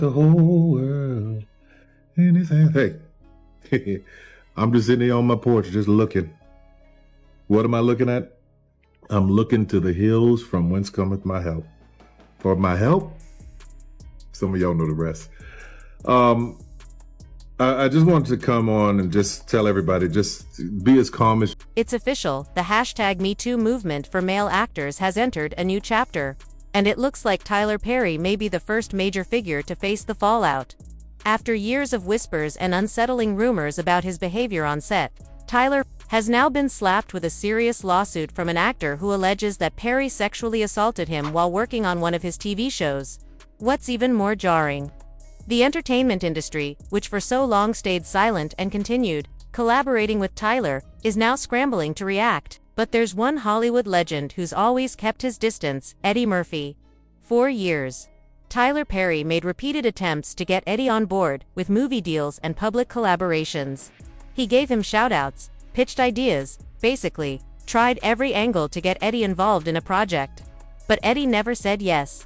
The whole world. Anything. Hey, I'm just sitting here on my porch just looking. What am I looking at? I'm looking to the hills from whence cometh my help. For my help? Some of y'all know the rest. Um, I just wanted to come on and just tell everybody, just be as calm as. It's official, the hashtag #MeToo movement for male actors has entered a new chapter. And it looks like Tyler Perry may be the first major figure to face the fallout. After years of whispers and unsettling rumors about his behavior on set, Tyler has now been slapped with a serious lawsuit from an actor who alleges that Perry sexually assaulted him while working on one of his TV shows. What's even more jarring? The entertainment industry, which for so long stayed silent and continued collaborating with Tyler, is now scrambling to react. But there's one Hollywood legend who's always kept his distance, Eddie Murphy. For years, Tyler Perry made repeated attempts to get Eddie on board with movie deals and public collaborations. He gave him shoutouts, pitched ideas, basically, tried every angle to get Eddie involved in a project. But Eddie never said yes.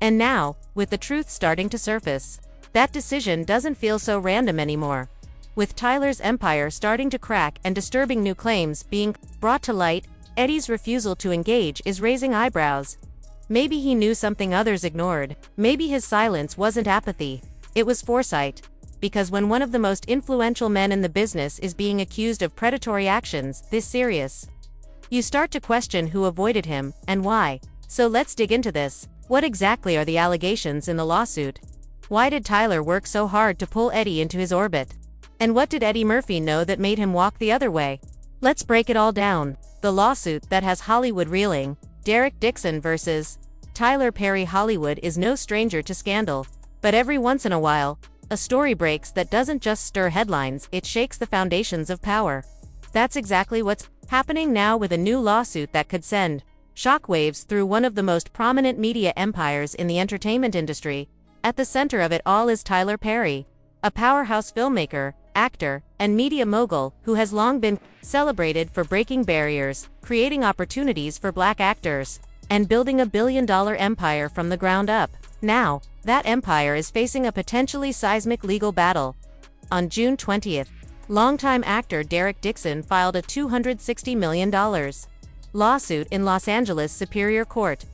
And now, with the truth starting to surface, that decision doesn't feel so random anymore. With Tyler's empire starting to crack and disturbing new claims being brought to light, Eddie's refusal to engage is raising eyebrows. Maybe he knew something others ignored. Maybe his silence wasn't apathy. It was foresight. Because when one of the most influential men in the business is being accused of predatory actions this serious, you start to question who avoided him and why. So let's dig into this. What exactly are the allegations in the lawsuit? Why did Tyler work so hard to pull Eddie into his orbit? And what did Eddie Murphy know that made him walk the other way? Let's break it all down. The lawsuit that has Hollywood reeling, Derek Dixon vs. Tyler Perry. Hollywood is no stranger to scandal. But every once in a while, a story breaks that doesn't just stir headlines, it shakes the foundations of power. That's exactly what's happening now with a new lawsuit that could send shockwaves through one of the most prominent media empires in the entertainment industry. At the center of it all is Tyler Perry, a powerhouse filmmaker, actor, and media mogul who has long been celebrated for breaking barriers, creating opportunities for black actors, and building a billion-dollar empire from the ground up. Now, that empire is facing a potentially seismic legal battle. On June 20th, longtime actor Derek Dixon filed a $260 million lawsuit in Los Angeles Superior Court.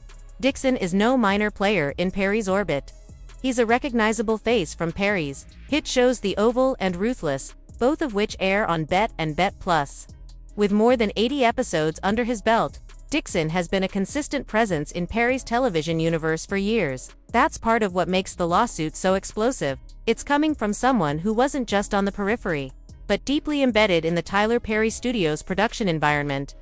Dixon is no minor player in Perry's orbit. He's a recognizable face from Perry's hit shows The Oval and Ruthless, both of which air on Bet and Bet Plus. With more than 80 episodes under his belt, Dixon has been a consistent presence in Perry's television universe for years. That's part of what makes the lawsuit so explosive. It's coming from someone who wasn't just on the periphery, but deeply embedded in the Tyler Perry Studios production environment.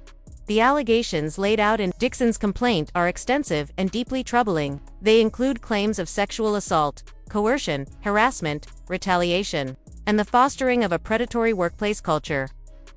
The allegations laid out in Dixon's complaint are extensive and deeply troubling. They include claims of sexual assault, coercion, harassment, retaliation, and the fostering of a predatory workplace culture.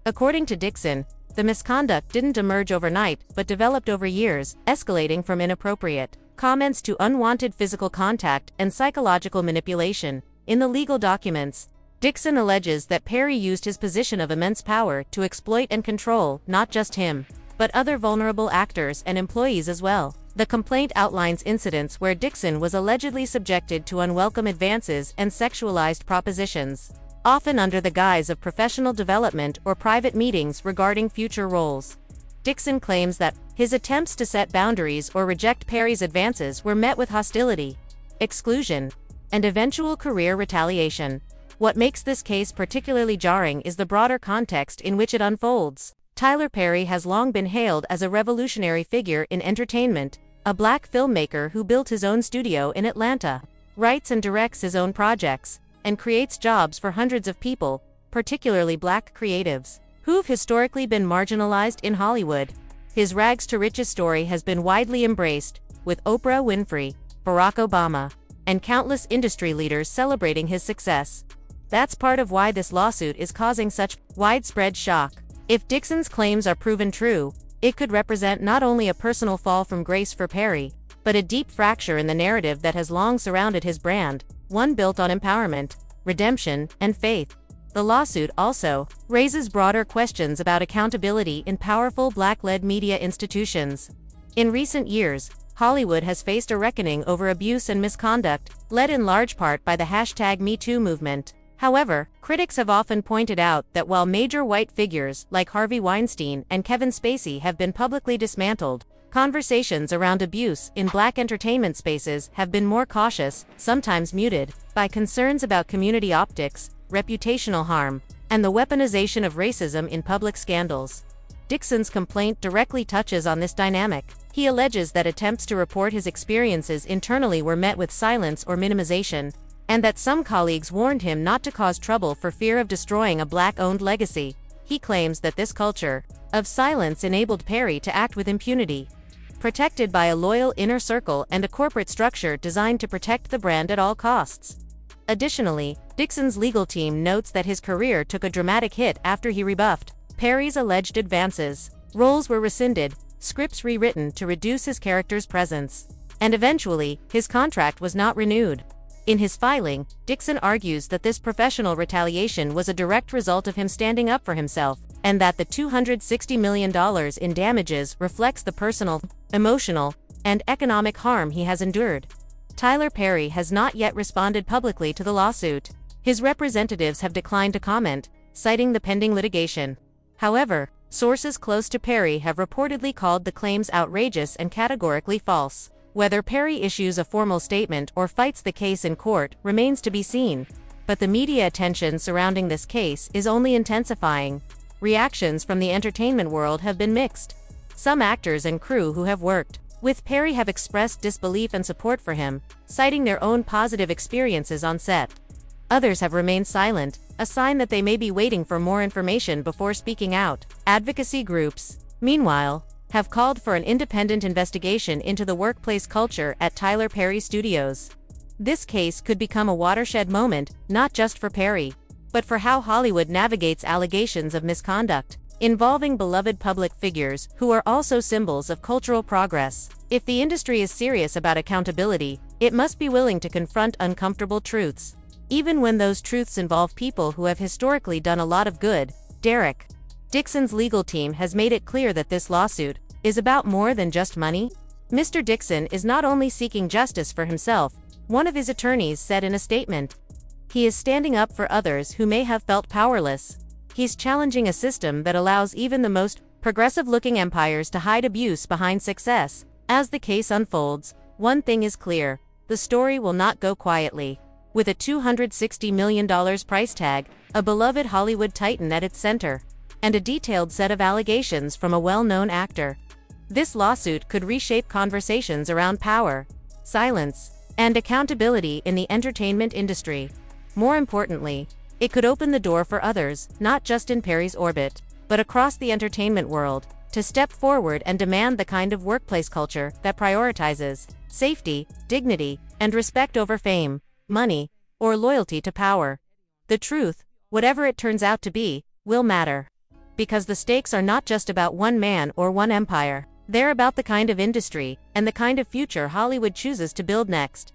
According to Dixon, the misconduct didn't emerge overnight but developed over years, escalating from inappropriate comments to unwanted physical contact and psychological manipulation. In the legal documents, Dixon alleges that Perry used his position of immense power to exploit and control not just him, but other vulnerable actors and employees as well. The complaint outlines incidents where Dixon was allegedly subjected to unwelcome advances and sexualized propositions, often under the guise of professional development or private meetings regarding future roles. Dixon claims that his attempts to set boundaries or reject Perry's advances were met with hostility, exclusion, and eventual career retaliation. What makes this case particularly jarring is the broader context in which it unfolds. Tyler Perry has long been hailed as a revolutionary figure in entertainment, a black filmmaker who built his own studio in Atlanta, writes and directs his own projects, and creates jobs for hundreds of people, particularly black creatives, who've historically been marginalized in Hollywood. His rags-to-riches story has been widely embraced, with Oprah Winfrey, Barack Obama, and countless industry leaders celebrating his success. That's part of why this lawsuit is causing such widespread shock. If Dixon's claims are proven true, it could represent not only a personal fall from grace for Perry, but a deep fracture in the narrative that has long surrounded his brand, one built on empowerment, redemption, and faith. The lawsuit also raises broader questions about accountability in powerful black-led media institutions. In recent years, Hollywood has faced a reckoning over abuse and misconduct, led in large part by the #MeToo movement. However, critics have often pointed out that while major white figures like Harvey Weinstein and Kevin Spacey have been publicly dismantled, conversations around abuse in Black entertainment spaces have been more cautious, sometimes muted, by concerns about community optics, reputational harm, and the weaponization of racism in public scandals. Dixon's complaint directly touches on this dynamic. He alleges that attempts to report his experiences internally were met with silence or minimization, and that some colleagues warned him not to cause trouble for fear of destroying a Black-owned legacy. He claims that this culture of silence enabled Perry to act with impunity, protected by a loyal inner circle and a corporate structure designed to protect the brand at all costs. Additionally, Dixon's legal team notes that his career took a dramatic hit after he rebuffed Perry's alleged advances. Roles were rescinded, scripts rewritten to reduce his character's presence, and eventually, his contract was not renewed. In his filing, Dixon argues that this professional retaliation was a direct result of him standing up for himself, and that the $260 million in damages reflects the personal, emotional, and economic harm he has endured. Tyler Perry has not yet responded publicly to the lawsuit. His representatives have declined to comment, citing the pending litigation. However, sources close to Perry have reportedly called the claims outrageous and categorically false. Whether Perry issues a formal statement or fights the case in court remains to be seen, but the media attention surrounding this case is only intensifying. Reactions from the entertainment world have been mixed. Some actors and crew who have worked with Perry have expressed disbelief and support for him, citing their own positive experiences on set. Others have remained silent, a sign that they may be waiting for more information before speaking out. Advocacy groups, meanwhile, have called for an independent investigation into the workplace culture at Tyler Perry Studios. This case could become a watershed moment, not just for Perry, but for how Hollywood navigates allegations of misconduct involving beloved public figures who are also symbols of cultural progress. If the industry is serious about accountability, it must be willing to confront uncomfortable truths, even when those truths involve people who have historically done a lot of good. Derek Dixon's legal team has made it clear that this lawsuit is about more than just money. Mr. Dixon is not only seeking justice for himself, one of his attorneys said in a statement. He is standing up for others who may have felt powerless. He's challenging a system that allows even the most progressive-looking empires to hide abuse behind success. As the case unfolds, one thing is clear: the story will not go quietly. With a $260 million price tag, a beloved Hollywood titan at its center, and a detailed set of allegations from a well-known actor, this lawsuit could reshape conversations around power, silence, and accountability in the entertainment industry. More importantly, it could open the door for others, not just in Perry's orbit, but across the entertainment world, to step forward and demand the kind of workplace culture that prioritizes safety, dignity, and respect over fame, money, or loyalty to power. The truth, whatever it turns out to be, will matter. Because the stakes are not just about one man or one empire. They're about the kind of industry, and the kind of future Hollywood chooses to build next.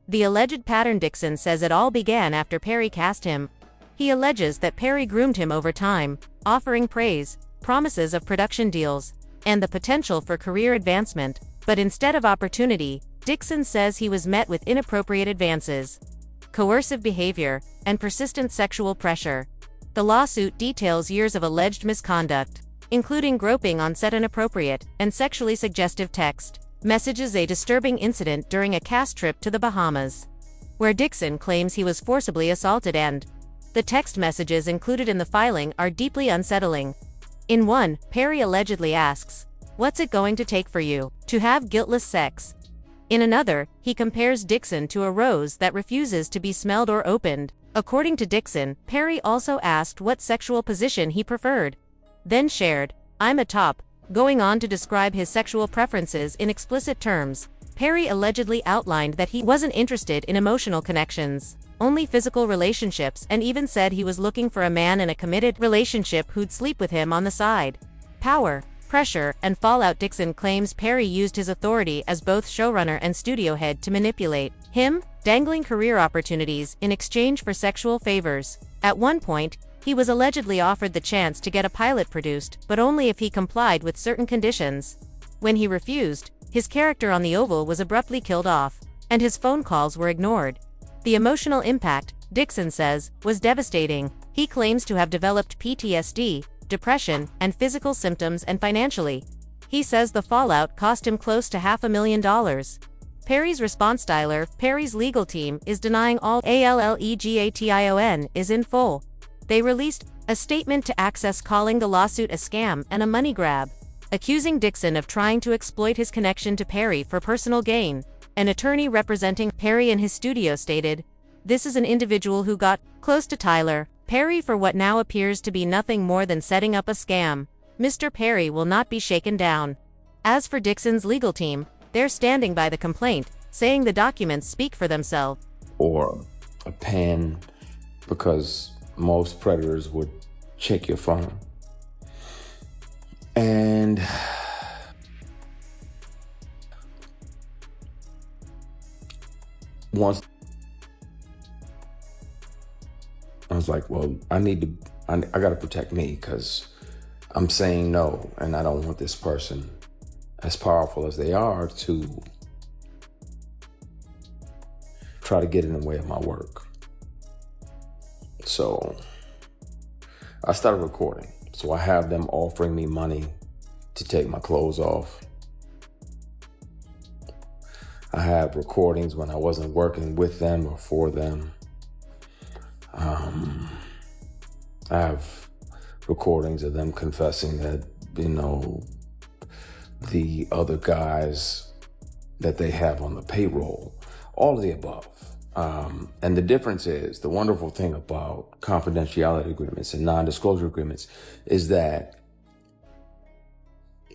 The alleged pattern: Dixon says it all began after Perry cast him. He alleges that Perry groomed him over time, offering praise, promises of production deals, and the potential for career advancement. But instead of opportunity, Dixon says he was met with inappropriate advances, coercive behavior, and persistent sexual pressure. The lawsuit details years of alleged misconduct, including groping on set, inappropriate and sexually suggestive text messages, a disturbing incident during a cast trip to the Bahamas, where Dixon claims he was forcibly assaulted, and the text messages included in the filing are deeply unsettling. In one, Perry allegedly asks, "What's it going to take for you to have guiltless sex?" In another, he compares Dixon to a rose that refuses to be smelled or opened. According to Dixon, Perry also asked what sexual position he preferred, then shared, "I'm a top," going on to describe his sexual preferences in explicit terms. Perry allegedly outlined that he wasn't interested in emotional connections, only physical relationships, and even said he was looking for a man in a committed relationship who'd sleep with him on the side. Power, pressure, and fallout: Dixon claims Perry used his authority as both showrunner and studio head to manipulate him, dangling career opportunities in exchange for sexual favors. At one point, he was allegedly offered the chance to get a pilot produced, but only if he complied with certain conditions. When he refused, His character on the Oval was abruptly killed off, and his phone calls were ignored. The emotional impact, Dixon says, was devastating. He claims to have developed PTSD, depression, and physical symptoms, and financially, he says the fallout cost him close to $500,000. Perry's response: Tyler Perry's legal team is denying all allegation is in full. They released a statement to Access calling the lawsuit a scam and a money grab, accusing Dixon of trying to exploit his connection to Perry for personal gain. An attorney representing Perry in his studio stated, "This is an individual who got close to Tyler Perry for what now appears to be nothing more than setting up a scam. Mr. Perry will not be shaken down." As for Dixon's legal team, they're standing by the complaint, saying the documents speak for themselves. Or a pen, because most predators would check your phone. And once I was like, well, I gotta protect me, because I'm saying no, and I don't want this person, as powerful as they are, to try to get in the way of my work. So I started recording. So I have them offering me money to take my clothes off. I have recordings when I wasn't working with them or for them. I have recordings of them confessing that, the other guys that they have on the payroll, all of the above. And the difference is, the wonderful thing about confidentiality agreements and non-disclosure agreements is that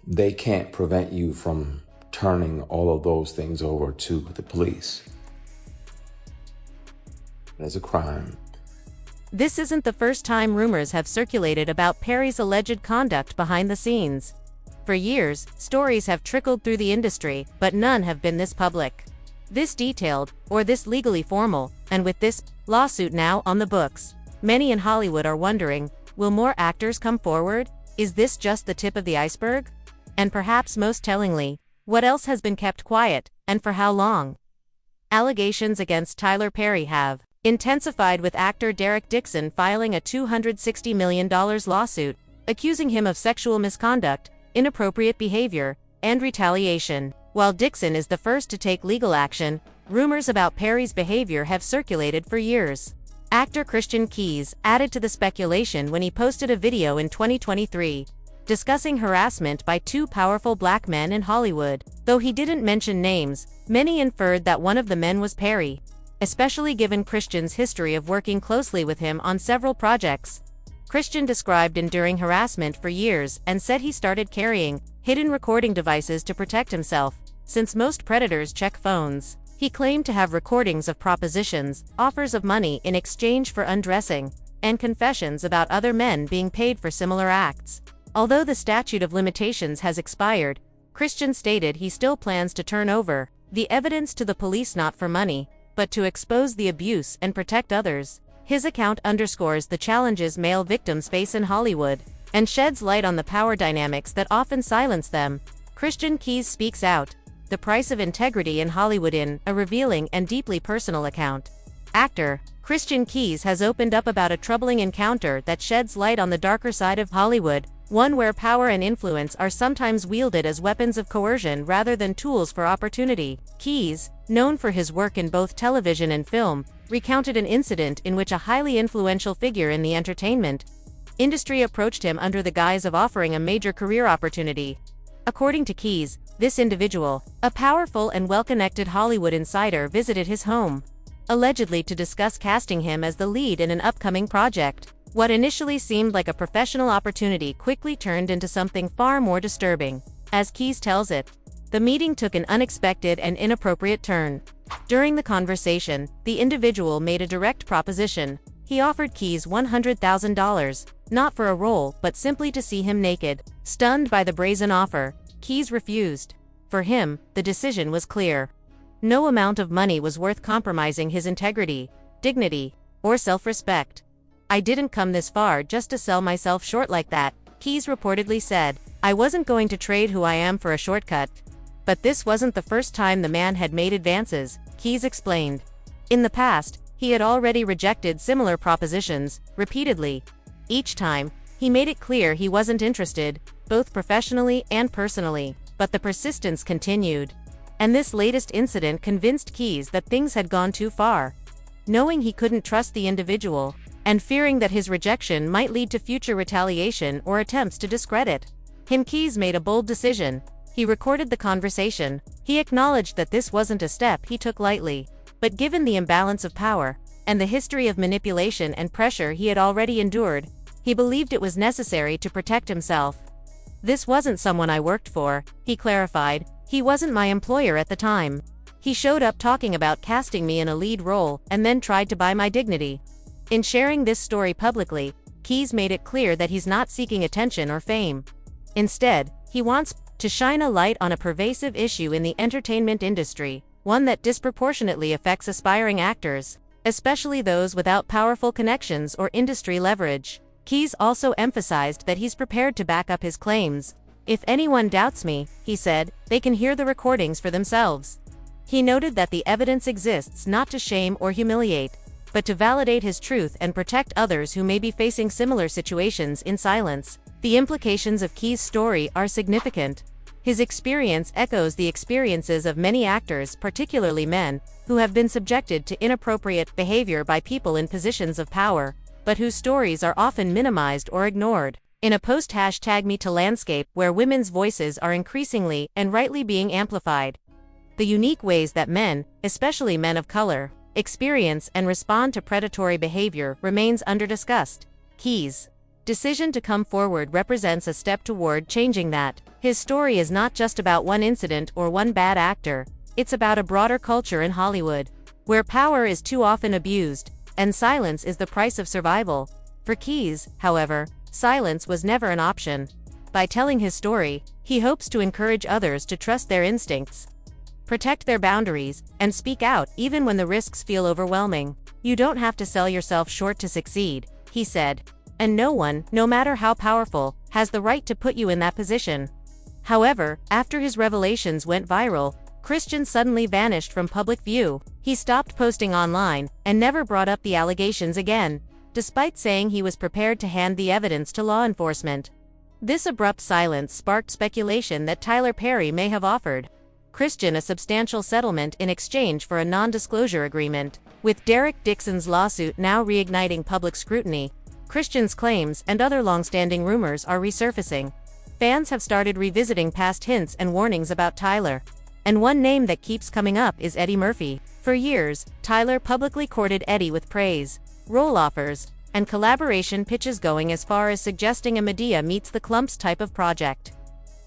they can't prevent you from turning all of those things over to the police. It's a crime. This isn't the first time rumors have circulated about Perry's alleged conduct behind the scenes. For years, stories have trickled through the industry, but none have been this public, this detailed, or this legally formal. And with this lawsuit now on the books, many in Hollywood are wondering, will more actors come forward? Is this just the tip of the iceberg? And perhaps most tellingly, what else has been kept quiet, and for how long? Allegations against Tyler Perry have intensified, with actor Derek Dixon filing a $260 million lawsuit, accusing him of sexual misconduct, inappropriate behavior, and retaliation. While Dixon is the first to take legal action, rumors about Perry's behavior have circulated for years. Actor Christian Keyes added to the speculation when he posted a video in 2023, discussing harassment by two powerful black men in Hollywood. Though he didn't mention names, many inferred that one of the men was Perry, especially given Christian's history of working closely with him on several projects. Christian described enduring harassment for years and said he started carrying hidden recording devices to protect himself, since most predators check phones. He claimed to have recordings of propositions, offers of money in exchange for undressing, and confessions about other men being paid for similar acts. Although the statute of limitations has expired, Christian stated he still plans to turn over the evidence to the police, not for money, but to expose the abuse and protect others. His account underscores the challenges male victims face in Hollywood, and sheds light on the power dynamics that often silence them. Christian Keyes speaks out, the price of integrity in Hollywood, in a revealing and deeply personal account. Actor Christian Keyes has opened up about a troubling encounter that sheds light on the darker side of Hollywood, one where power and influence are sometimes wielded as weapons of coercion rather than tools for opportunity. Keyes, known for his work in both television and film, recounted an incident in which a highly influential figure in the entertainment industry approached him under the guise of offering a major career opportunity. According to Keyes, this individual, a powerful and well-connected Hollywood insider, visited his home, allegedly to discuss casting him as the lead in an upcoming project. What initially seemed like a professional opportunity quickly turned into something far more disturbing. As Keyes tells it, the meeting took an unexpected and inappropriate turn. During the conversation, the individual made a direct proposition. He offered Keyes $100,000, not for a role, but simply to see him naked. Stunned by the brazen offer, Keyes refused. For him, the decision was clear. No amount of money was worth compromising his integrity, dignity, or self-respect. "I didn't come this far just to sell myself short like that," Keyes reportedly said. "I wasn't going to trade who I am for a shortcut." But this wasn't the first time the man had made advances, Keyes explained. In the past, he had already rejected similar propositions, repeatedly. Each time, he made it clear he wasn't interested, both professionally and personally, but the persistence continued. And this latest incident convinced Keyes that things had gone too far. Knowing he couldn't trust the individual, and fearing that his rejection might lead to future retaliation or attempts to discredit him, Keyes made a bold decision. He recorded the conversation. He acknowledged that this wasn't a step he took lightly, but given the imbalance of power, and the history of manipulation and pressure he had already endured, he believed it was necessary to protect himself. This wasn't someone I worked for, he clarified. He wasn't my employer at the time. He showed up talking about casting me in a lead role and then tried to buy my dignity. In sharing this story publicly, Keyes made it clear that he's not seeking attention or fame. Instead, he wants to shine a light on a pervasive issue in the entertainment industry, one that disproportionately affects aspiring actors, especially those without powerful connections or industry leverage. Keyes also emphasized that he's prepared to back up his claims. If anyone doubts me, he said, they can hear the recordings for themselves. He noted that the evidence exists not to shame or humiliate, but to validate his truth and protect others who may be facing similar situations in silence. The implications of Keyes' story are significant. His experience echoes the experiences of many actors, particularly men, who have been subjected to inappropriate behavior by people in positions of power, but whose stories are often minimized or ignored. In a post-#MeToo landscape where women's voices are increasingly and rightly being amplified, the unique ways that men, especially men of color, experience and respond to predatory behavior remains under-discussed. Keyes' decision to come forward represents a step toward changing that. His story is not just about one incident or one bad actor, it's about a broader culture in Hollywood, where power is too often abused, and silence is the price of survival. For Keyes, however, silence was never an option. By telling his story, he hopes to encourage others to trust their instincts, protect their boundaries, and speak out even when the risks feel overwhelming. You don't have to sell yourself short to succeed, he said. And no one, no matter how powerful, has the right to put you in that position. However, after his revelations went viral, Christian suddenly vanished from public view. He stopped posting online, and never brought up the allegations again, despite saying he was prepared to hand the evidence to law enforcement. This abrupt silence sparked speculation that Tyler Perry may have offered Christian a substantial settlement in exchange for a non-disclosure agreement. With Derek Dixon's lawsuit now reigniting public scrutiny, Christian's claims and other long-standing rumors are resurfacing. Fans have started revisiting past hints and warnings about Tyler. And one name that keeps coming up is Eddie Murphy. For years, Tyler publicly courted Eddie with praise, role offers, and collaboration pitches, going as far as suggesting a Medea meets the Clumps type of project.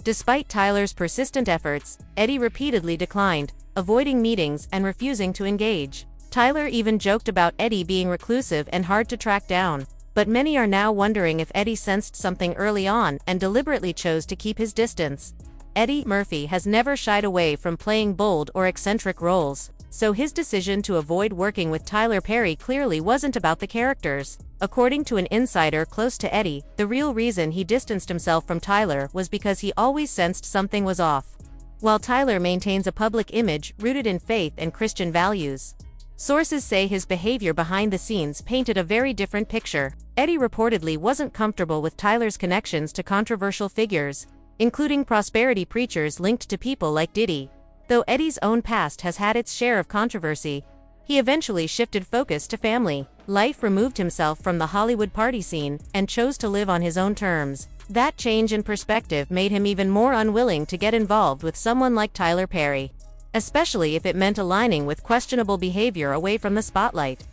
Despite Tyler's persistent efforts, Eddie repeatedly declined, avoiding meetings and refusing to engage. Tyler even joked about Eddie being reclusive and hard to track down. But many are now wondering if Eddie sensed something early on and deliberately chose to keep his distance. Eddie Murphy has never shied away from playing bold or eccentric roles, so his decision to avoid working with Tyler Perry clearly wasn't about the characters. According to an insider close to Eddie, the real reason he distanced himself from Tyler was because he always sensed something was off. While Tyler maintains a public image rooted in faith and Christian values, sources say his behavior behind the scenes painted a very different picture. Eddie reportedly wasn't comfortable with Tyler's connections to controversial figures, including prosperity preachers linked to people like Diddy. Though Eddie's own past has had its share of controversy, he eventually shifted focus to family life, removed himself from the Hollywood party scene, and chose to live on his own terms. That change in perspective made him even more unwilling to get involved with someone like Tyler Perry, especially if it meant aligning with questionable behavior away from the spotlight.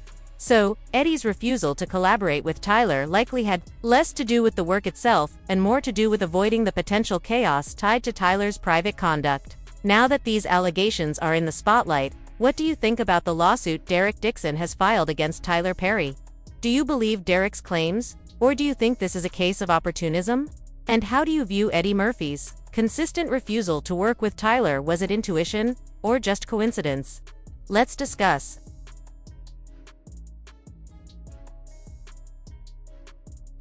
So, Eddie's refusal to collaborate with Tyler likely had less to do with the work itself and more to do with avoiding the potential chaos tied to Tyler's private conduct. Now that these allegations are in the spotlight, what do you think about the lawsuit Derek Dixon has filed against Tyler Perry? Do you believe Derek's claims, or do you think this is a case of opportunism? And how do you view Eddie Murphy's consistent refusal to work with Tyler? Was it intuition, or just coincidence? Let's discuss.